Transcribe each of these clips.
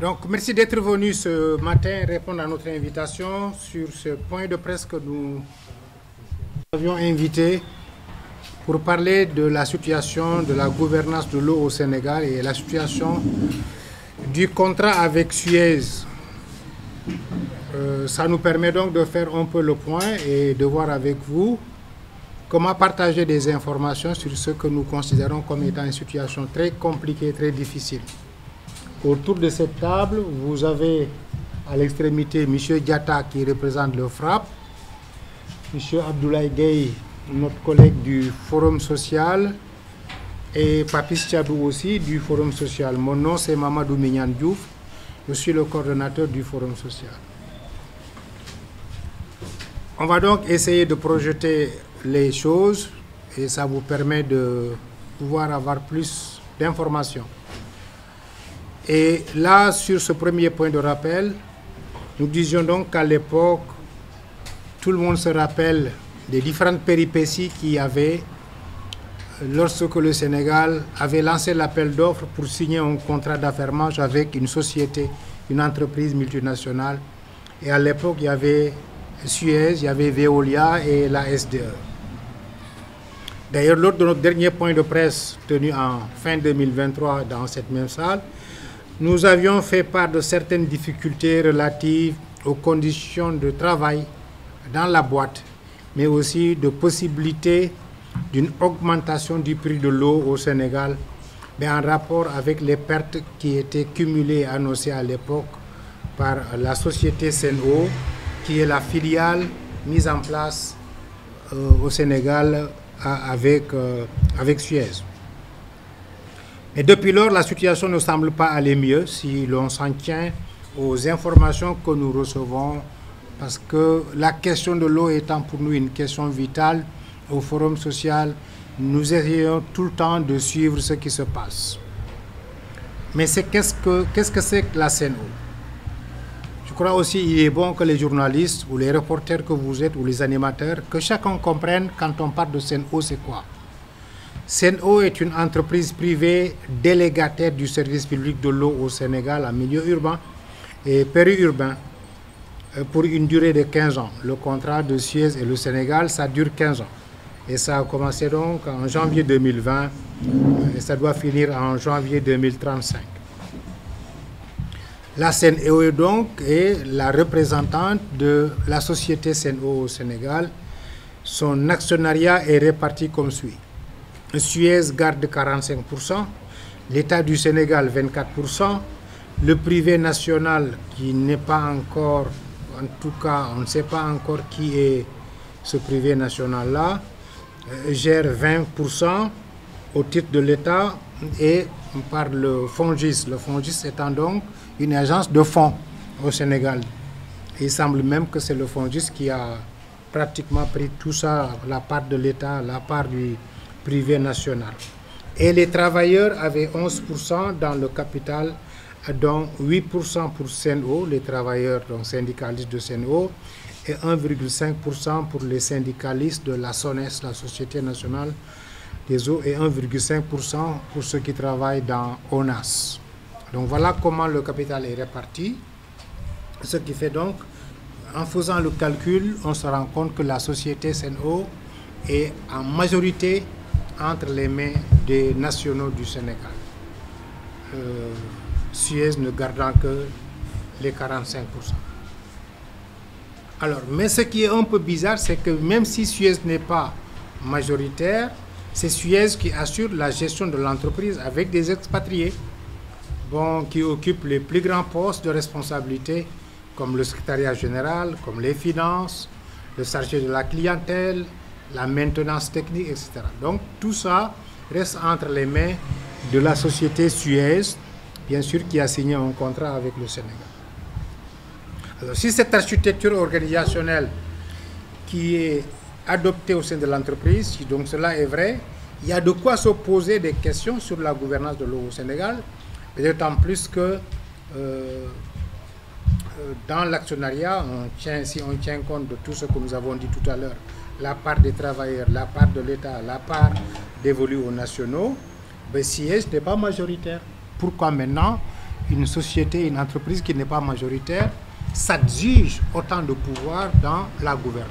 Donc, merci d'être venu ce matin répondre à notre invitation sur ce point de presse que nous avions invité pour parler de la situation de la gouvernance de l'eau au Sénégal et la situation du contrat avec Suez. Ça nous permet donc de faire un peu le point et de voir avec vous comment partager des informations sur ce que nous considérons comme étant une situation très compliquée, très difficile. Autour de cette table, vous avez à l'extrémité M. Diatta qui représente le FRAPP, M. Abdoulaye Gueye, notre collègue du Forum social, et Papis Tchadou aussi du Forum social. Mon nom c'est Mamadou Mignan Diouf, je suis le coordonnateur du Forum social. On va donc essayer de projeter les choses et ça vous permet de pouvoir avoir plus d'informations. Et là, sur ce premier point de rappel, nous disions donc qu'à l'époque, tout le monde se rappelle des différentes péripéties qu'il y avait lorsque le Sénégal avait lancé l'appel d'offres pour signer un contrat d'affermage avec une société, une entreprise multinationale. Et à l'époque, il y avait Suez, il y avait Veolia et la SDE. D'ailleurs, lors de notre dernier point de presse tenu en fin 2023 dans cette même salle, nous avions fait part de certaines difficultés relatives aux conditions de travail dans la boîte, mais aussi de possibilités d'une augmentation du prix de l'eau au Sénégal, mais en rapport avec les pertes qui étaient cumulées et annoncées à l'époque par la société Sen'Eau, qui est la filiale mise en place au Sénégal avec Suez. Et depuis lors, la situation ne semble pas aller mieux si l'on s'en tient aux informations que nous recevons, parce que la question de l'eau étant pour nous une question vitale, au Forum social, nous essayons tout le temps de suivre ce qui se passe. Mais qu'est-ce que c'est que la Sen'Eau? Je crois aussi qu'il est bon que les journalistes ou les reporters que vous êtes ou les animateurs, que chacun comprenne quand on parle de Sen'Eau, c'est quoi. Sen'Eau est une entreprise privée délégataire du service public de l'eau au Sénégal en milieu urbain et périurbain pour une durée de 15 ans. Le contrat de Suez et le Sénégal, ça dure 15 ans. Et ça a commencé donc en janvier 2020 et ça doit finir en janvier 2035. La Sen'Eau donc est la représentante de la société Sen'Eau au Sénégal. Son actionnariat est réparti comme suit. Suez garde 45%, l'État du Sénégal 24%, le privé national qui n'est pas encore, en tout cas on ne sait pas encore qui est ce privé national-là, gère 20% au titre de l'État et par le FONGIS. Le FONGIS étant donc une agence de fonds au Sénégal. Il semble même que c'est le FONGIS qui a pratiquement pris tout ça, la part de l'État, la part du privé national. Et les travailleurs avaient 11% dans le capital, dont 8% pour Sen'Eau, les travailleurs donc syndicalistes de Sen'Eau, et 1,5% pour les syndicalistes de la SONES, la Société nationale des eaux, et 1,5% pour ceux qui travaillent dans ONAS. Donc voilà comment le capital est réparti. Ce qui fait donc, en faisant le calcul, on se rend compte que la société Sen'Eau est en majorité entre les mains des nationaux du Sénégal. Suez ne gardant que les 45%. Alors, mais ce qui est un peu bizarre, c'est que même si Suez n'est pas majoritaire, c'est Suez qui assure la gestion de l'entreprise avec des expatriés, bon, qui occupent les plus grands postes de responsabilité, comme le secrétariat général, comme les finances, le chargé de la clientèle, la maintenance technique, etc. Donc tout ça reste entre les mains de la société Suez, bien sûr, qui a signé un contrat avec le Sénégal. Alors si cette architecture organisationnelle qui est adoptée au sein de l'entreprise, si donc cela est vrai, il y a de quoi se poser des questions sur la gouvernance de l'eau au Sénégal, d'autant plus que dans l'actionnariat, si on tient compte de tout ce que nous avons dit tout à l'heure, la part des travailleurs, la part de l'État, la part dévolue aux nationaux, Suez n'est pas majoritaire. Pourquoi maintenant une société, une entreprise qui n'est pas majoritaire s'adjuge autant de pouvoir dans la gouvernance?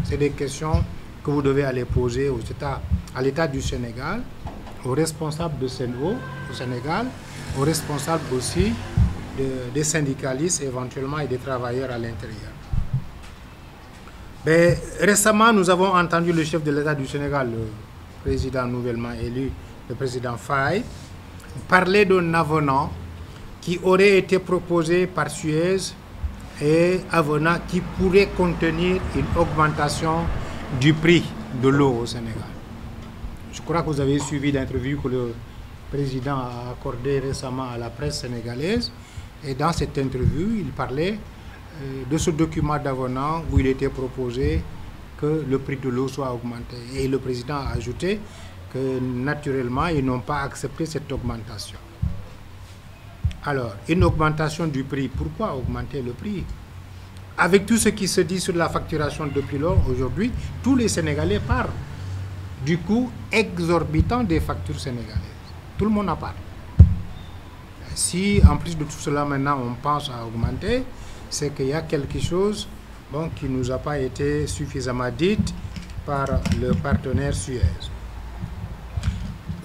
C'est des questions que vous devez aller poser à l'État du Sénégal, aux responsables de Sen'Eau au Sénégal, aux responsables aussi des syndicalistes éventuellement et des travailleurs à l'intérieur. Mais récemment, nous avons entendu le chef de l'État du Sénégal, le président nouvellement élu, le président Faye, parler d'un avenant qui aurait été proposé par Suez et avenant qui pourrait contenir une augmentation du prix de l'eau au Sénégal. Je crois que vous avez suivi l'interview que le président a accordée récemment à la presse sénégalaise. Et dans cette interview, il parlait de ce document d'avenant où il était proposé que le prix de l'eau soit augmenté. Et le président a ajouté que naturellement, ils n'ont pas accepté cette augmentation. Alors, une augmentation du prix, pourquoi augmenter le prix? Avec tout ce qui se dit sur la facturation depuis lors, aujourd'hui, tous les Sénégalais parlent du coût exorbitant des factures sénégalaises. Tout le monde en parle. Si, en plus de tout cela, maintenant, on pense à augmenter, c'est qu'il y a quelque chose qui ne nous a pas été suffisamment dit par le partenaire Suez.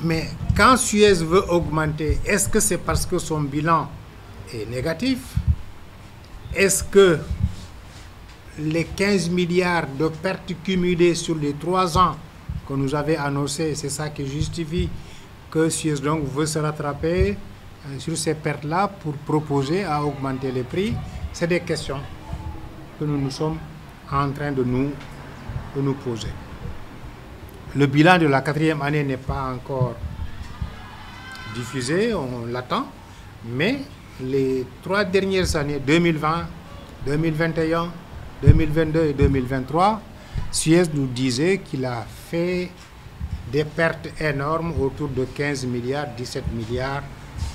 Mais quand Suez veut augmenter, est-ce que c'est parce que son bilan est négatif? Est-ce que les 15 milliards de pertes cumulées sur les 3 ans que nous avait annoncé, c'est ça qui justifie que Suez donc veut se rattraper sur ces pertes-là pour proposer à augmenter les prix? C'est des questions que nous sommes en train de nous poser. Le bilan de la 4e année n'est pas encore diffusé, on l'attend, mais les 3 dernières années, 2020, 2021, 2022 et 2023, Suez nous disait qu'il a fait des pertes énormes autour de 15 milliards, 17 milliards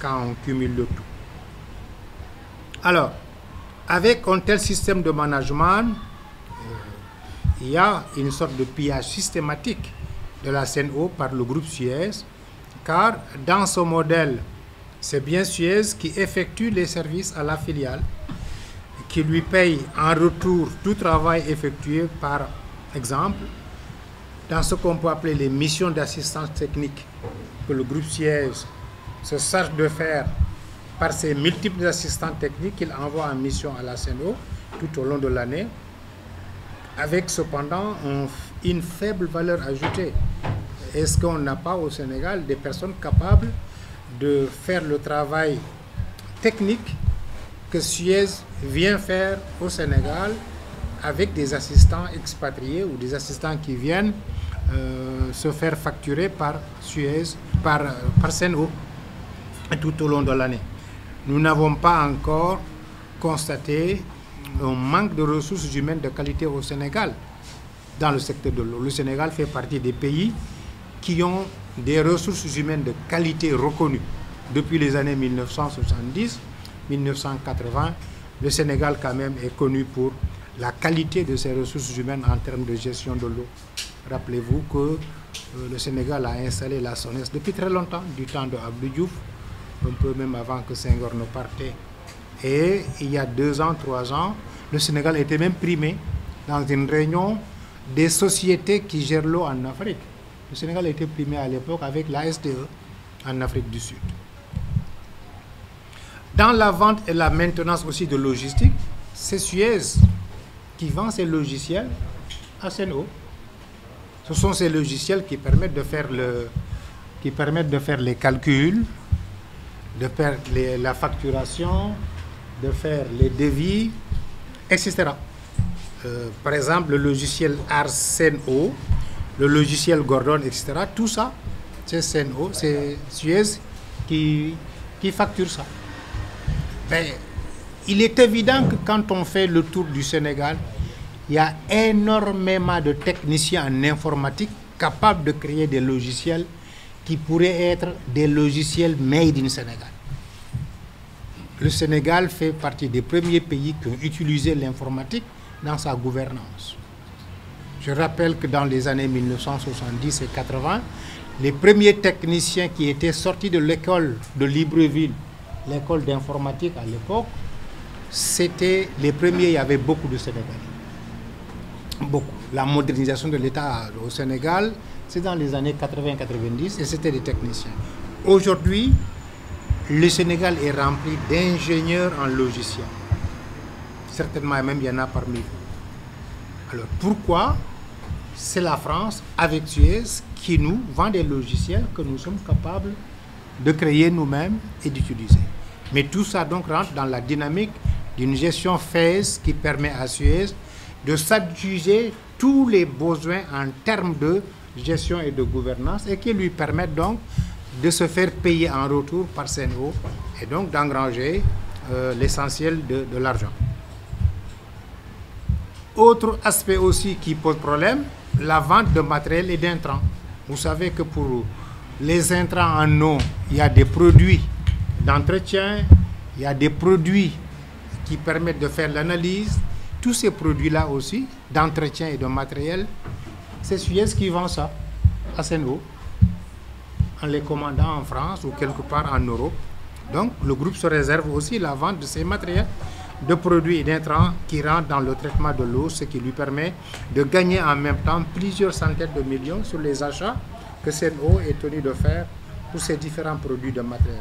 quand on cumule le tout. Alors, avec un tel système de management, il y a une sorte de pillage systématique de la Sen'Eau par le groupe Suez, car dans ce modèle, c'est bien Suez qui effectue les services à la filiale, qui lui paye en retour tout travail effectué, par exemple, dans ce qu'on peut appeler les missions d'assistance technique que le groupe Suez se charge de faire par ses multiples assistants techniques qu'il envoie en mission à la Sen'Eau tout au long de l'année, avec cependant une faible valeur ajoutée. Est-ce qu'on n'a pas au Sénégal des personnes capables de faire le travail technique que Suez vient faire au Sénégal avec des assistants expatriés ou des assistants qui viennent se faire facturer par Suez, par Sen'Eau tout au long de l'année? Nous n'avons pas encore constaté un manque de ressources humaines de qualité au Sénégal dans le secteur de l'eau. Le Sénégal fait partie des pays qui ont des ressources humaines de qualité reconnues. Depuis les années 1970, 1980, le Sénégal quand même est connu pour la qualité de ses ressources humaines en termes de gestion de l'eau. Rappelez-vous que le Sénégal a installé la SONES depuis très longtemps, du temps de Abdou Diouf, un peu même avant que Senghor ne partait. Et il y a 2 ans, 3 ans, le Sénégal était même primé dans une réunion des sociétés qui gèrent l'eau en Afrique. Le Sénégal a été primé à l'époque avec la SDE en Afrique du Sud. Dans la vente et la maintenance aussi de logistique, c'est Suez qui vend ses logiciels à Sen'Eau. Ce sont ces logiciels qui permettent de faire les calculs, de faire la facturation, de faire les devis, etc. Par exemple, le logiciel Sen'Eau, le logiciel Gordon, etc. Tout ça, c'est Sen'Eau, c'est Suez qui facture ça. Mais il est évident que quand on fait le tour du Sénégal, il y a énormément de techniciens en informatique capables de créer des logiciels qui pourraient être des logiciels made in Sénégal. Le Sénégal fait partie des premiers pays qui ont utilisé l'informatique dans sa gouvernance. Je rappelle que dans les années 1970 et 80, les premiers techniciens qui étaient sortis de l'école de Libreville l'école d'informatique à l'époque, c'était les premiers, il y avait beaucoup de Sénégalais. Beaucoup. La modernisation de l'État au Sénégal, c'est dans les années 80-90 et c'était des techniciens. Aujourd'hui, le Sénégal est rempli d'ingénieurs en logiciel. Certainement même il y en a parmi vous. Alors pourquoi? C'est la France avec Suez qui nous vend des logiciels que nous sommes capables de créer nous-mêmes et d'utiliser. Mais tout ça donc rentre dans la dynamique d'une gestion FAISE qui permet à Suez de s'adjuger tous les besoins en termes de gestion et de gouvernance et qui lui permettent donc de se faire payer en retour par Sen'Eau et donc d'engranger l'essentiel de l'argent. Autre aspect aussi qui pose problème, la vente de matériel et d'intrants. Vous savez que pour les intrants en eau, il y a des produits d'entretien, il y a des produits qui permettent de faire l'analyse. Tous ces produits-là aussi, d'entretien et de matériel, c'est Suez qui vend ça à Sen'Eau, en les commandant en France ou quelque part en Europe. Donc le groupe se réserve aussi la vente de ces matériels, de produits et d'intrants qui rentrent dans le traitement de l'eau, ce qui lui permet de gagner en même temps plusieurs centaines de millions sur les achats que Sen'Eau est tenu de faire pour ces différents produits de matériel.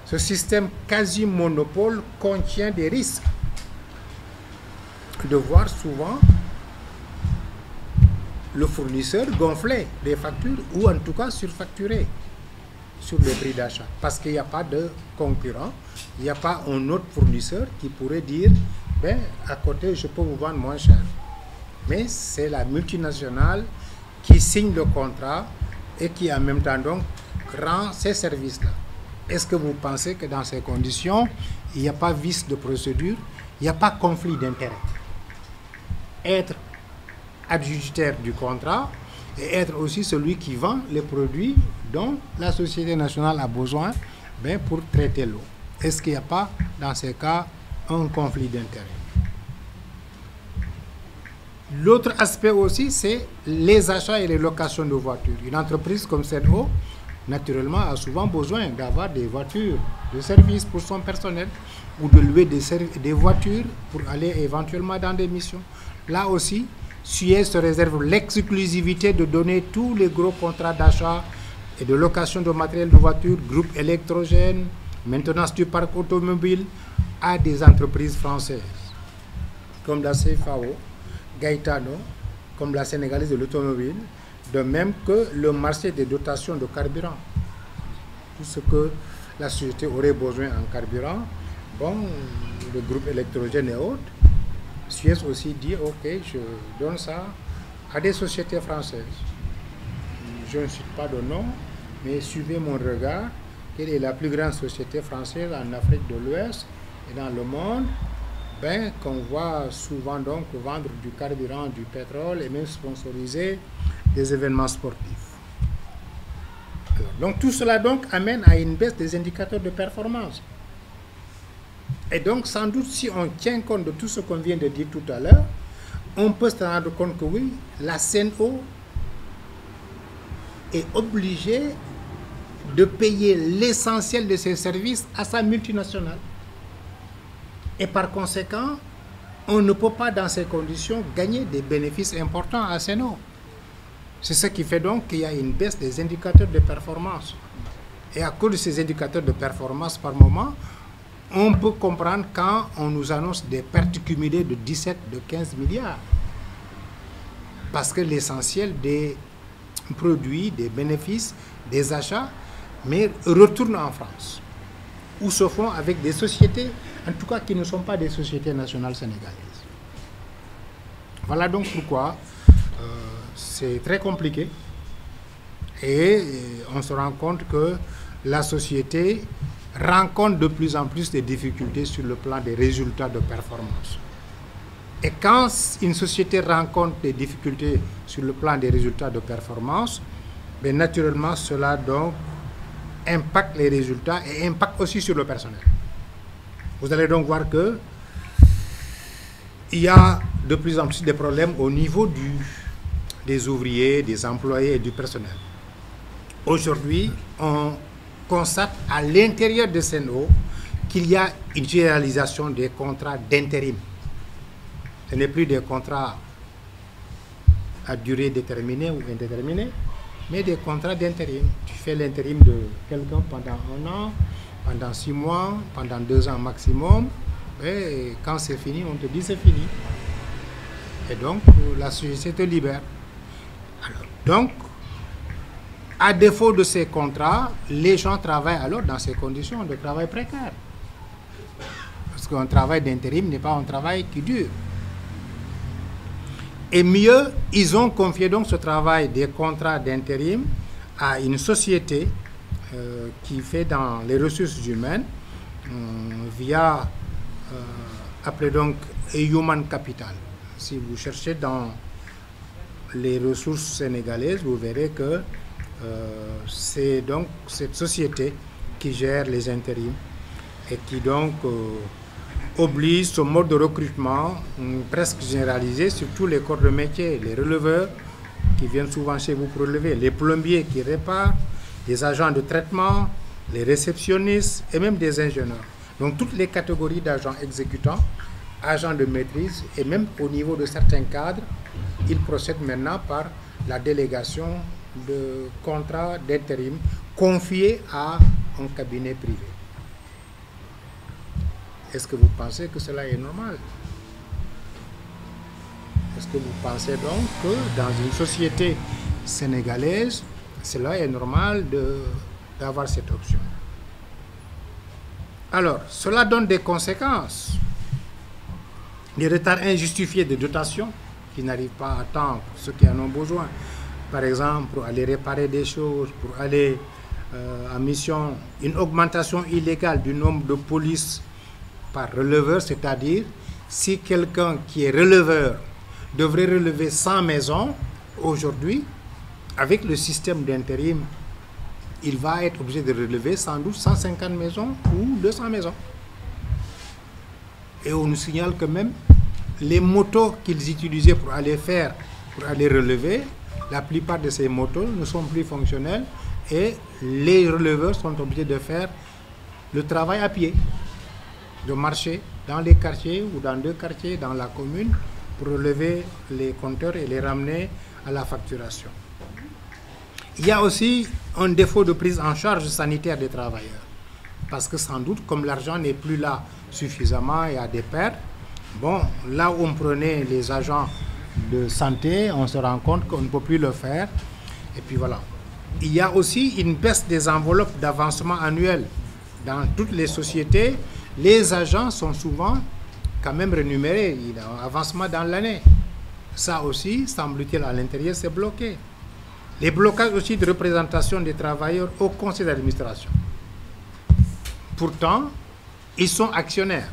Ce système quasi-monopole contient des risques de voir souvent le fournisseur gonfler les factures ou en tout cas surfacturer sur les prix d'achat parce qu'il n'y a pas de concurrent, il n'y a pas un autre fournisseur qui pourrait dire ben, à côté je peux vous vendre moins cher. Mais c'est la multinationale qui signe le contrat et qui en même temps donc rend ces services-là. Est-ce que vous pensez que dans ces conditions, il n'y a pas vice de procédure, il n'y a pas conflit d'intérêt? Être adjudicataire du contrat et être aussi celui qui vend les produits dont la Société nationale a besoin ben, pour traiter l'eau. Est-ce qu'il n'y a pas, dans ces cas, un conflit d'intérêt? L'autre aspect aussi, c'est les achats et les locations de voitures. Une entreprise comme Sen'Eau, naturellement, a souvent besoin d'avoir des voitures de service pour son personnel ou de louer des voitures pour aller éventuellement dans des missions. Là aussi, Suez se réserve l'exclusivité de donner tous les gros contrats d'achat et de location de matériel de voiture, groupe électrogène, maintenance du parc automobile à des entreprises françaises comme la CFAO, Gaetano, comme la Sénégalaise de l'automobile, de même que le marché des dotations de carburant. Tout ce que la société aurait besoin en carburant, bon, le groupe électrogène et autres, Suez aussi dit, ok, je donne ça à des sociétés françaises. Je ne cite pas de nom, mais suivez mon regard. Quelle est la plus grande société française en Afrique de l'Ouest et dans le monde? Ben, qu'on voit souvent donc vendre du carburant, du pétrole et même sponsoriser des événements sportifs. Alors, donc tout cela donc amène à une baisse des indicateurs de performance. Et donc, sans doute, si on tient compte de tout ce qu'on vient de dire tout à l'heure, on peut se rendre compte que oui, la Sen'Eau est obligée de payer l'essentiel de ses services à sa multinationale. Et par conséquent, on ne peut pas, dans ces conditions, gagner des bénéfices importants à Sen'Eau. C'est ce qui fait donc qu'il y a une baisse des indicateurs de performance. Et à cause de ces indicateurs de performance par moment, on peut comprendre quand on nous annonce des pertes cumulées de 17, de 15 milliards. Parce que l'essentiel des produits, des bénéfices, des achats, mais retourne en France. Ou se font avec des sociétés, en tout cas qui ne sont pas des sociétés nationales sénégalaises. Voilà donc pourquoi c'est très compliqué. Et on se rend compte que la société rencontre de plus en plus de difficultés sur le plan des résultats de performance. Et quand une société rencontre des difficultés sur le plan des résultats de performance, bien naturellement cela donc impacte les résultats et impacte aussi sur le personnel. Vous allez donc voir que il y a de plus en plus de problèmes au niveau des ouvriers, des employés et du personnel. Aujourd'hui, on constate à l'intérieur de Sen'Eau qu'il y a une généralisation des contrats d'intérim. Ce n'est plus des contrats à durée déterminée ou indéterminée, mais des contrats d'intérim. Tu fais l'intérim de quelqu'un pendant 1 an, pendant 6 mois, pendant 2 ans maximum, et quand c'est fini, on te dit c'est fini. Et donc, la société te libère. Alors, donc, à défaut de ces contrats, les gens travaillent alors dans ces conditions de travail précaire. Parce qu'un travail d'intérim n'est pas un travail qui dure. Et mieux, ils ont confié donc ce travail des contrats d'intérim à une société qui fait dans les ressources humaines via, appelé donc Human Capital. Si vous cherchez dans les ressources sénégalaises, vous verrez que c'est donc cette société qui gère les intérims et qui donc oblige ce mode de recrutement presque généralisé sur tous les corps de métier, les releveurs qui viennent souvent chez vous pour relever, les plombiers qui réparent, les agents de traitement, les réceptionnistes et même des ingénieurs. Donc toutes les catégories d'agents exécutants, agents de maîtrise et même au niveau de certains cadres, ils procèdent maintenant par la délégation de contrats d'intérim confiés à un cabinet privé. Est-ce que vous pensez que cela est normal? Est-ce que vous pensez donc que dans une société sénégalaise, cela est normal d'avoir cette option? Alors, cela donne des conséquences. Des retards injustifiés de dotation qui n'arrivent pas à temps pour ceux qui en ont besoin. Par exemple, pour aller réparer des choses, pour aller en mission, une augmentation illégale du nombre de polices par releveur, c'est-à-dire si quelqu'un qui est releveur devrait relever 100 maisons aujourd'hui, avec le système d'intérim, il va être obligé de relever sans doute 150 maisons ou 200 maisons. Et on nous signale que même les motos qu'ils utilisaient pour aller relever, la plupart de ces motos ne sont plus fonctionnelles et les releveurs sont obligés de faire le travail à pied, de marcher dans les quartiers ou dans 2 quartiers dans la commune pour relever les compteurs et les ramener à la facturation. Il y a aussi un défaut de prise en charge sanitaire des travailleurs. Parce que sans doute, comme l'argent n'est plus là suffisamment, il y a des pertes. Bon, là où on prenait les agents de santé, on se rend compte qu'on ne peut plus le faire. Et puis voilà. Il y a aussi une baisse des enveloppes d'avancement annuel. Dans toutes les sociétés, les agents sont souvent quand même rémunérés. Il y a un avancement dans l'année. Ça aussi, semble-t-il, à l'intérieur, c'est bloqué. Les blocages aussi de représentation des travailleurs au conseil d'administration. Pourtant, ils sont actionnaires.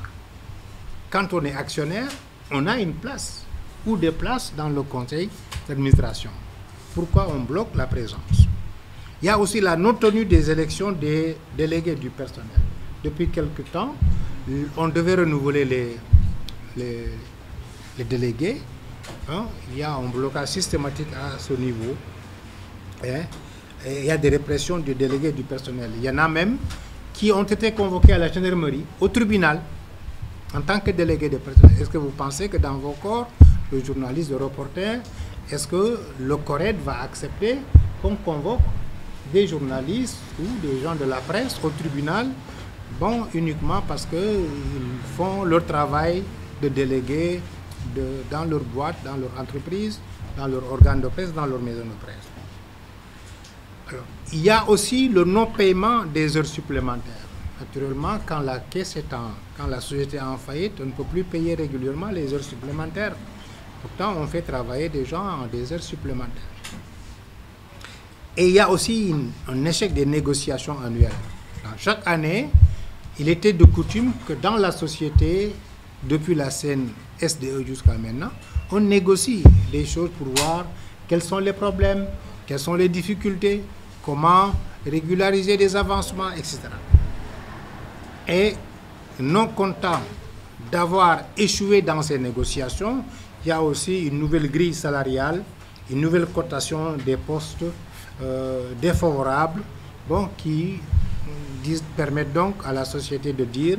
Quand on est actionnaire, on a une place ou des places dans le conseil d'administration. Pourquoi on bloque la présence? Il y a aussi la non-tenue des élections des délégués du personnel. Depuis quelque temps, on devait renouveler les délégués. Hein? Il y a un blocage systématique à ce niveau. Et il y a des répressions des délégués du personnel. Il y en a même qui ont été convoqués à la gendarmerie, au tribunal, en tant que délégués de personnel. Est-ce que vous pensez que dans vos corps, le journaliste, le reporter, est-ce que le CORED va accepter qu'on convoque des journalistes ou des gens de la presse au tribunal, bon, uniquement parce qu'ils font leur travail de délégués dans leur boîte, dans leur entreprise, dans leur organe de presse, dans leur maison de presse? Alors, il y a aussi le non-paiement des heures supplémentaires. Naturellement, quand la caisse quand la société est en faillite, on ne peut plus payer régulièrement les heures supplémentaires. Pourtant, on fait travailler des gens en des heures supplémentaires. Et il y a aussi un échec des négociations annuelles. Chaque année, il était de coutume que dans la société, depuis la scène SDE jusqu'à maintenant, on négocie des choses pour voir quels sont les problèmes, quelles sont les difficultés, comment régulariser des avancements, etc. Et non content d'avoir échoué dans ces négociations, il y a aussi une nouvelle grille salariale, une nouvelle cotation des postes défavorables, bon, qui permettent donc à la société de dire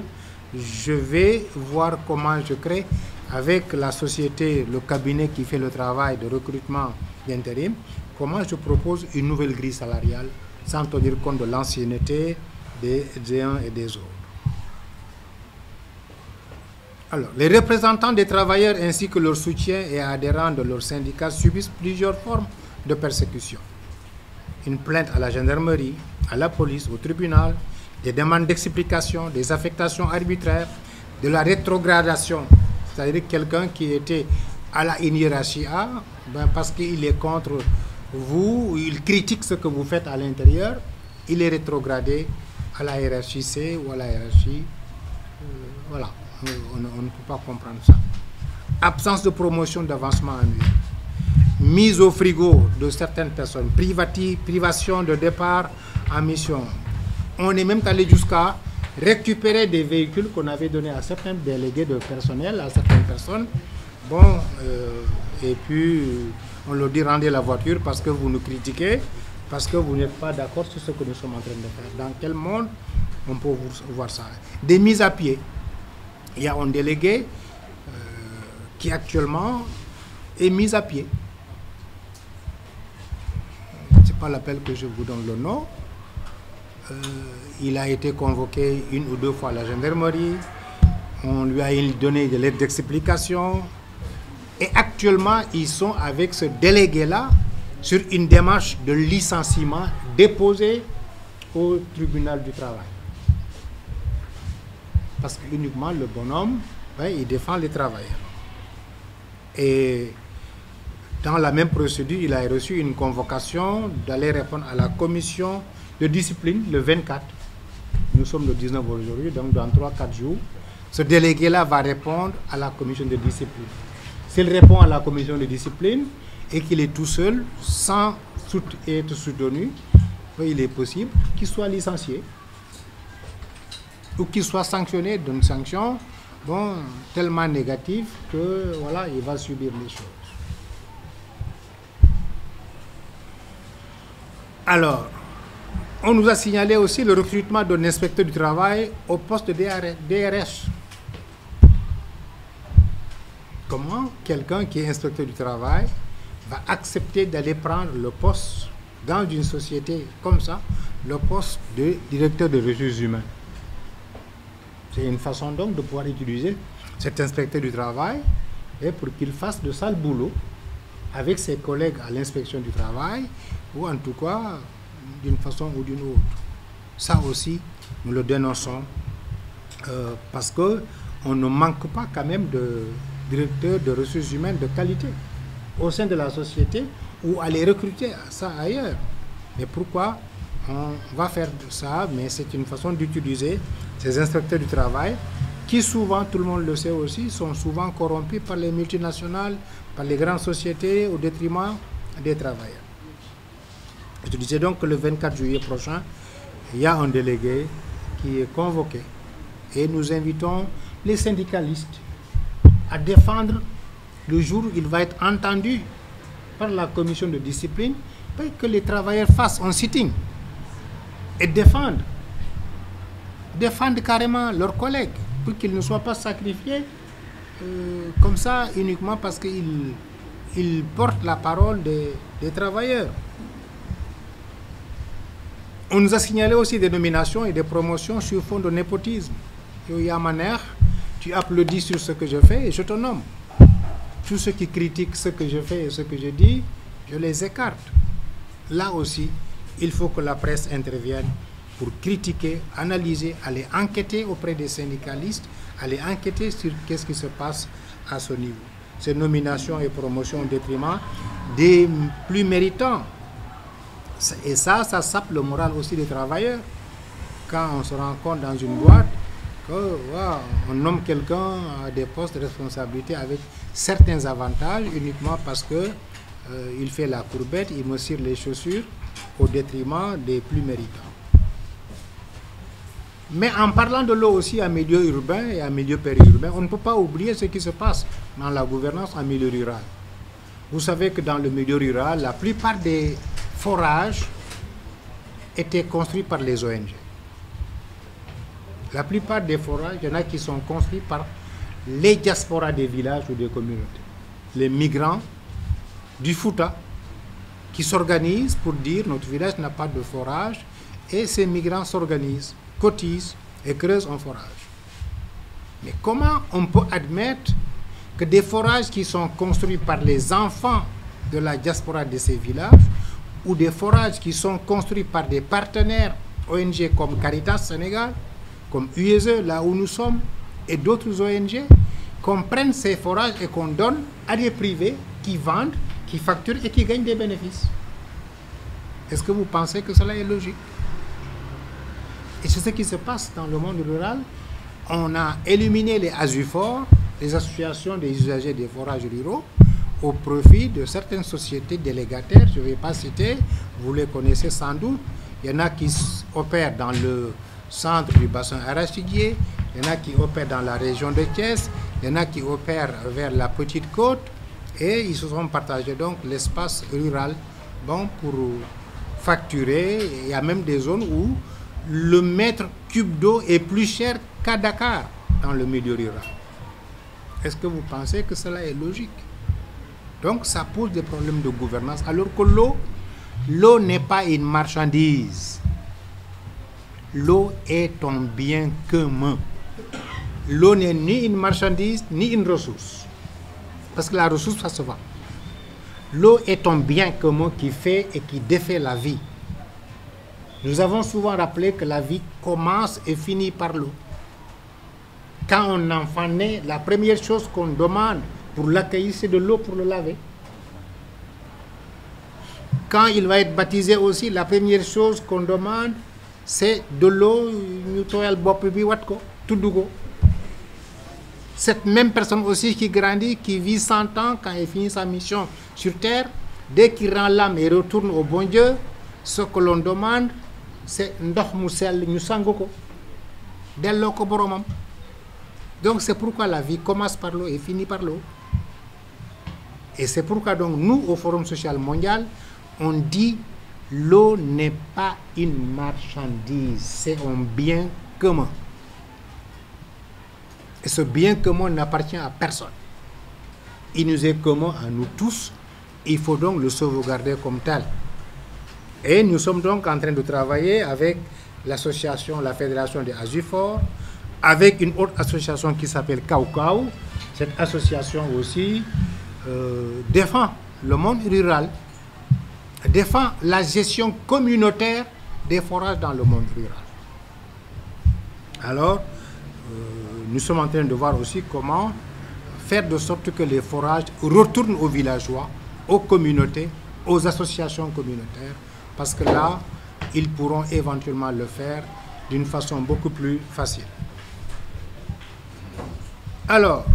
je vais voir comment je crée avec la société, le cabinet qui fait le travail de recrutement d'intérim, comment je propose une nouvelle grille salariale sans tenir compte de l'ancienneté des uns et des autres. Alors, les représentants des travailleurs ainsi que leurs soutiens et adhérents de leurs syndicats subissent plusieurs formes de persécution. Une plainte à la gendarmerie, à la police, au tribunal, des demandes d'explication, des affectations arbitraires, de la rétrogradation, c'est-à-dire quelqu'un qui était à la hiérarchie A, parce qu'il est contre vous, il critique ce que vous faites à l'intérieur, il est rétrogradé à la hiérarchie C ou à la hiérarchie... voilà, on ne peut pas comprendre ça. Absence de promotion d'avancement annuel. Mise au frigo de certaines personnes, privation de départ en mission. On est même allé jusqu'à récupérer des véhicules qu'on avait donnés à certains délégués de personnel, à certaines personnes. Bon, et puis on leur dit rendez la voiture parce que vous nous critiquez, parce que vous n'êtes pas d'accord sur ce que nous sommes en train de faire. Dans quel monde on peut voir ça? Des mises à pied. Il y a un délégué qui actuellement est mis à pied. Ce n'est pas l'appel que je vous donne le nom. Il a été convoqué une ou deux fois à la gendarmerie. On lui a donné de l'aide d'explication. Et actuellement, ils sont avec ce délégué-là sur une démarche de licenciement déposée au tribunal du travail. Parce que uniquement le bonhomme, il défend les travailleurs. Et dans la même procédure, il a reçu une convocation d'aller répondre à la commission de discipline le 24. Nous sommes le 19 aujourd'hui, donc dans 3-4 jours. Ce délégué-là va répondre à la commission de discipline. S'il répond à la commission de discipline et qu'il est tout seul, sans être soutenu, il est possible qu'il soit licencié ou qu'il soit sanctionné d'une sanction tellement négative que voilà, il va subir les choses. Alors, on nous a signalé aussi le recrutement d'un inspecteur du travail au poste de DRH. Comment quelqu'un qui est inspecteur du travail va accepter d'aller prendre le poste dans une société comme ça, le poste de directeur de ressources humaines? C'est une façon donc de pouvoir utiliser cet inspecteur du travail et pour qu'il fasse de sale boulot avec ses collègues à l'inspection du travail ou en tout cas d'une façon ou d'une autre. Ça aussi, nous le dénonçons parce qu'on ne manque pas quand même de directeurs de ressources humaines de qualité au sein de la société ou à les recruter ça ailleurs. Mais pourquoi on va faire ça? Mais c'est une façon d'utiliser ces inspecteurs du travail qui souvent, tout le monde le sait aussi, sont souvent corrompus par les multinationales, par les grandes sociétés au détriment des travailleurs. Je disais donc que le 24 juillet prochain, il y a un délégué qui est convoqué et nous invitons les syndicalistes à défendre le jour où il va être entendu par la commission de discipline pour que les travailleurs fassent un sitting et défendent carrément leurs collègues pour qu'ils ne soient pas sacrifiés comme ça uniquement parce qu'ils portent la parole des travailleurs. On nous a signalé aussi des nominations et des promotions sur fond de népotisme. Yamaner, tu applaudis sur ce que je fais et je te nomme. Tous ceux qui critiquent ce que je fais et ce que je dis, je les écarte. Là aussi, il faut que la presse intervienne pour critiquer, analyser, aller enquêter auprès des syndicalistes, aller enquêter sur qu'est-ce qui se passe à ce niveau. Ces nominations et promotions au détriment des plus méritants. Et ça sape le moral aussi des travailleurs. Quand on se rend compte dans une boîte on nomme quelqu'un à des postes de responsabilité avec certains avantages uniquement parce que il fait la courbette, il me cire les chaussures au détriment des plus méritants. Mais en parlant de l'eau aussi en milieu urbain et en milieu périurbain, on ne peut pas oublier ce qui se passe dans la gouvernance en milieu rural. Vous savez que dans le milieu rural, la plupart des forages étaient construits par les ONG. La plupart des forages, il y en a qui sont construits par les diasporas des villages ou des communautés. Les migrants du Fouta qui s'organisent pour dire notre village n'a pas de forage, et ces migrants s'organisent, cotisent et creusent un forage. Mais comment on peut admettre que des forages qui sont construits par les enfants de la diaspora de ces villages, ou des forages qui sont construits par des partenaires ONG comme Caritas Sénégal, comme USE, là où nous sommes, et d'autres ONG, qu'on prenne ces forages et qu'on donne à des privés qui vendent, qui facturent et qui gagnent des bénéfices? Est-ce que vous pensez que cela est logique? Et c'est ce qui se passe dans le monde rural. On a éliminé les ASUFOR, les associations des usagers des forages ruraux, au profit de certaines sociétés délégataires. Je ne vais pas citer, vous les connaissez sans doute. Il y en a qui opèrent dans le centre du bassin arachidier, il y en a qui opèrent dans la région de Thiès, il y en a qui opèrent vers la petite côte, et ils se sont partagés donc l'espace rural bon, pour facturer. Il y a même des zones où le mètre cube d'eau est plus cher qu'à Dakar dans le milieu rural. Est-ce que vous pensez que cela est logique? Donc ça pose des problèmes de gouvernance, alors que l'eau n'est pas une marchandise. L'eau est un bien commun. L'eau n'est ni une marchandise, ni une ressource. Parce que la ressource, ça se vend. L'eau est un bien commun qui fait et qui défait la vie. Nous avons souvent rappelé que la vie commence et finit par l'eau. Quand un enfant naît, la première chose qu'on demande pour l'accueillir, c'est de l'eau pour le laver. Quand il va être baptisé aussi, la première chose qu'on demande, c'est de l'eau. Cette même personne aussi qui grandit, qui vit 100 ans, quand il finit sa mission sur terre, dès qu'il rend l'âme et retourne au bon Dieu, ce que l'on demande, c'est ndox mu sell ñu sang ko delloo ko boromam. Donc c'est pourquoi la vie commence par l'eau et finit par l'eau. Et c'est pourquoi donc nous, au Forum social mondial, on dit l'eau n'est pas une marchandise, c'est un bien commun. Et ce bien commun n'appartient à personne. Il nous est commun à nous tous, il faut donc le sauvegarder comme tel. Et nous sommes donc en train de travailler avec l'association, la fédération des ASUFOR, avec une autre association qui s'appelle Kaukau. Cette association aussi défend le monde rural, défend la gestion communautaire des forages dans le monde rural. Alors, nous sommes en train de voir aussi comment faire de sorte que les forages retournent aux villageois, aux communautés, aux associations communautaires, parce que là, ils pourront éventuellement le faire d'une façon beaucoup plus facile. Alors,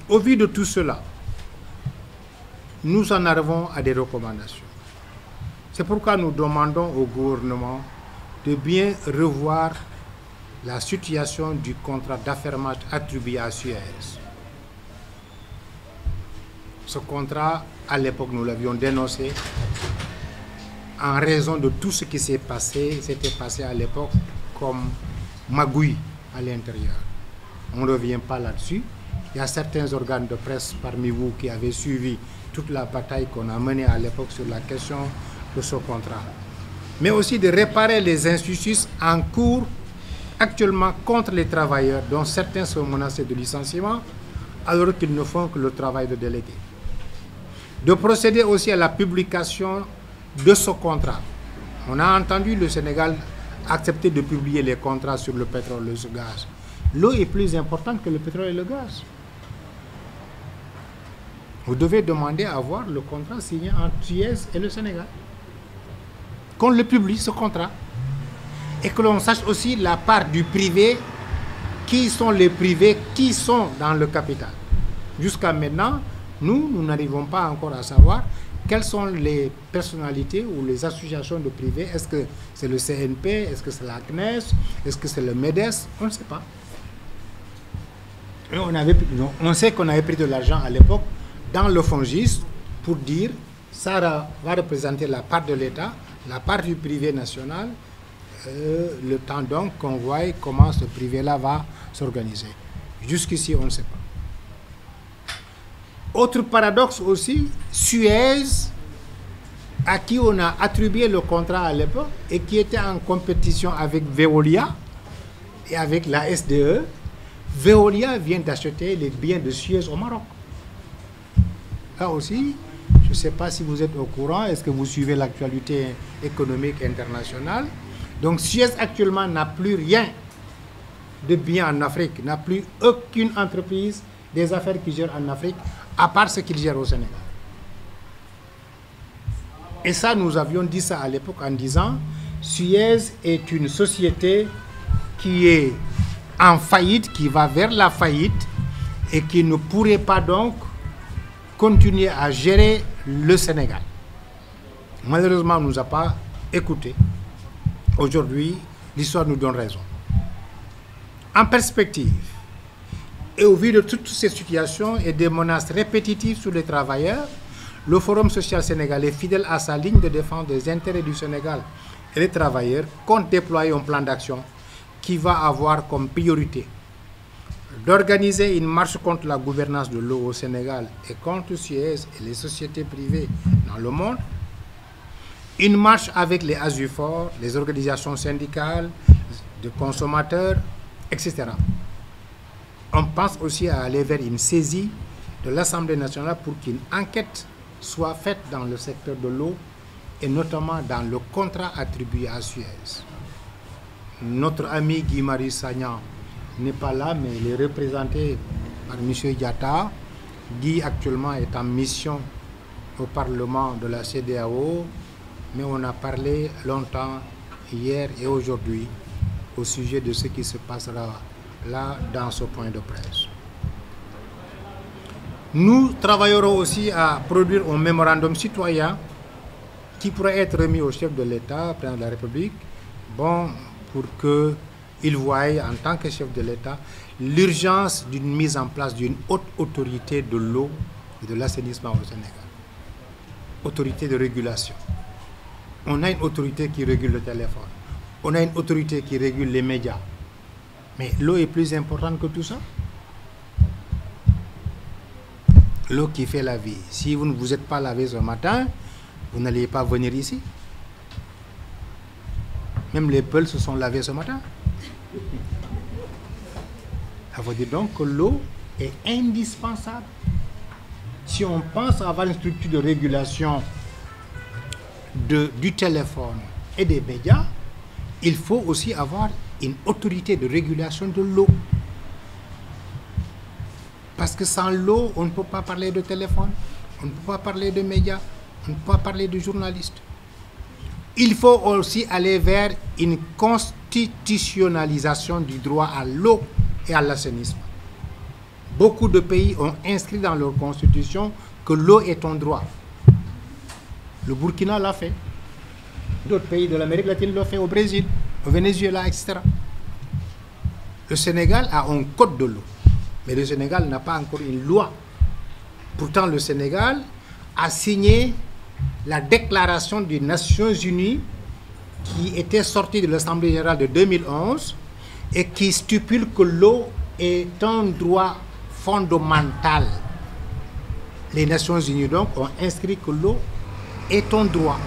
au vu de tout cela, nous en arrivons à des recommandations. C'est pourquoi nous demandons au gouvernement de bien revoir la situation du contrat d'affermage attribué à Suez. Ce contrat, à l'époque, nous l'avions dénoncé en raison de tout ce qui s'était passé à l'époque comme magouille à l'intérieur. On ne revient pas là-dessus. Il y a certains organes de presse parmi vous qui avaient suivi toute la bataille qu'on a menée à l'époque sur la question de ce contrat. Mais aussi de réparer les injustices en cours actuellement contre les travailleurs, dont certains sont menacés de licenciement, alors qu'ils ne font que le travail de délégué. De procéder aussi à la publication de ce contrat. On a entendu le Sénégal accepter de publier les contrats sur le pétrole et le gaz. L'eau est plus importante que le pétrole et le gaz. Vous devez demander à voir le contrat signé entre Suez et le Sénégal. Qu'on le publie, ce contrat. Et que l'on sache aussi la part du privé, qui sont les privés, qui sont dans le capital. Jusqu'à maintenant, nous n'arrivons pas encore à savoir quelles sont les personnalités ou les associations de privés. Est-ce que c'est le CNP? Est-ce que c'est la CNES? Est-ce que c'est le MEDES? On ne sait pas. Et on sait qu'on avait pris de l'argent à l'époque dans le FONGIS pour dire ça va représenter la part de l'État, la part du privé national, le temps donc qu'on voit comment ce privé-là va s'organiser. Jusqu'ici, on ne sait pas. Autre paradoxe aussi, Suez, à qui on a attribué le contrat à l'époque et qui était en compétition avec Veolia et avec la SDE, Veolia vient d'acheter les biens de Suez au Maroc. Là aussi, je ne sais pas si vous êtes au courant, est-ce que vous suivez l'actualité économique internationale? Donc Suez actuellement n'a plus rien de biens en Afrique, n'a plus aucune entreprise des affaires qui gère en Afrique, à part ce qu'il gère au Sénégal. Et ça, nous avions dit ça à l'époque en disant, Suez est une société qui est en faillite, qui va vers la faillite et qui ne pourrait pas donc continuer à gérer le Sénégal. Malheureusement, on ne nous a pas écoutés. Aujourd'hui, l'histoire nous donne raison. En perspective, et au vu de toutes ces situations et des menaces répétitives sur les travailleurs, le Forum social sénégalais, fidèle à sa ligne de défense des intérêts du Sénégal et des travailleurs, compte déployer un plan d'action qui va avoir comme priorité d'organiser une marche contre la gouvernance de l'eau au Sénégal et contre Suez et les sociétés privées dans le monde, une marche avec les ASUFOR, les organisations syndicales, de consommateurs, etc. On pense aussi à aller vers une saisie de l'Assemblée nationale pour qu'une enquête soit faite dans le secteur de l'eau et notamment dans le contrat attribué à Suez. Notre ami Guy Marius Sagna n'est pas là, mais il est représenté par M. Diatta. Guy actuellement est en mission au Parlement de la CEDEAO, mais on a parlé longtemps hier et aujourd'hui au sujet de ce qui se passera là dans ce point de presse. Nous travaillerons aussi à produire un mémorandum citoyen qui pourrait être remis au chef de l'État, président de la République, bon, pour qu'il voie en tant que chef de l'État l'urgence d'une mise en place d'une haute autorité de l'eau et de l'assainissement au Sénégal. Autorité de régulation. On a une autorité qui régule le téléphone. On a une autorité qui régule les médias. Mais l'eau est plus importante que tout ça. L'eau qui fait la vie. Si vous ne vous êtes pas lavé ce matin, vous n'allez pas venir ici. Même les Peuls se sont lavés ce matin. Ça veut dire donc que l'eau est indispensable. Si on pense avoir une structure de régulation du téléphone et des médias, il faut aussi avoir une autorité de régulation de l'eau. Parce que sans l'eau, on ne peut pas parler de téléphone, on ne peut pas parler de médias, on ne peut pas parler de journalistes. Il faut aussi aller vers une constitutionnalisation du droit à l'eau et à l'assainissement. Beaucoup de pays ont inscrit dans leur constitution que l'eau est un droit. Le Burkina l'a fait. D'autres pays de l'Amérique latine l'ont fait, au Brésil, au Venezuela, etc. Le Sénégal a un code de l'eau, mais le Sénégal n'a pas encore une loi. Pourtant, le Sénégal a signé la déclaration des Nations Unies qui était sortie de l'Assemblée générale de 2011 et qui stipule que l'eau est un droit fondamental. Les Nations Unies donc ont inscrit que l'eau est un droit.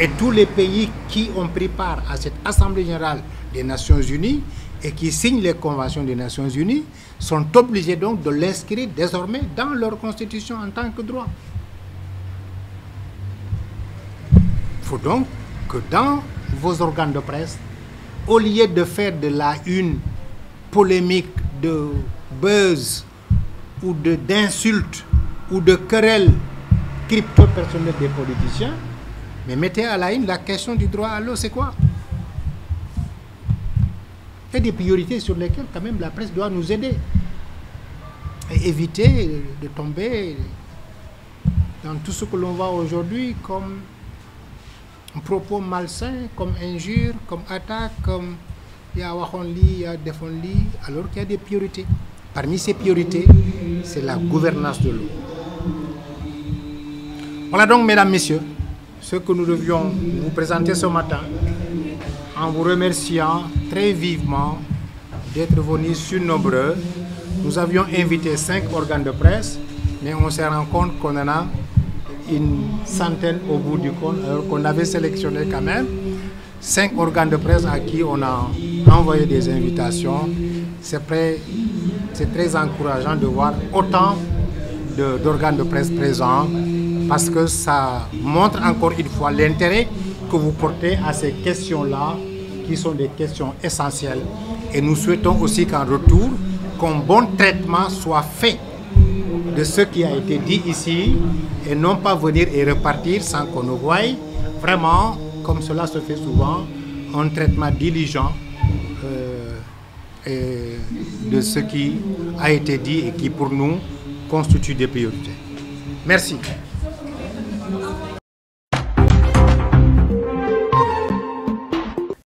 Et tous les pays qui ont pris part à cette Assemblée générale des Nations Unies et qui signent les conventions des Nations Unies sont obligés donc de l'inscrire désormais dans leur constitution en tant que droit. Il faut donc que dans vos organes de presse, au lieu de faire de la une polémique, de buzz ou d'insultes ou de querelles crypto-personnelles des politiciens, mais mettez à la une la question du droit à l'eau, c'est quoi? Il y a des priorités sur lesquelles quand même la presse doit nous aider et éviter de tomber dans tout ce que l'on voit aujourd'hui comme propos malsains, comme injures, comme attaques, comme il y a Wahonli, il y a Defonli, alors qu'il y a des priorités. Parmi ces priorités, c'est la gouvernance de l'eau. Voilà donc, mesdames, messieurs, ce que nous devions vous présenter ce matin en vous remerciant très vivement d'être venus si nombreux. Nous avions invité 5 organes de presse, mais on s'est rendu compte qu'on en a une centaine au bout du compte, alors qu'on avait sélectionné quand même 5 organes de presse à qui on a envoyé des invitations. C'est très encourageant de voir autant d'organes de presse présents, parce que ça montre encore une fois l'intérêt que vous portez à ces questions-là, qui sont des questions essentielles. Et nous souhaitons aussi qu'en retour, qu'un bon traitement soit fait de ce qui a été dit ici, et non pas venir et repartir sans qu'on nous voie. Vraiment, comme cela se fait souvent, un traitement diligent de ce qui a été dit et qui pour nous constitue des priorités. Merci.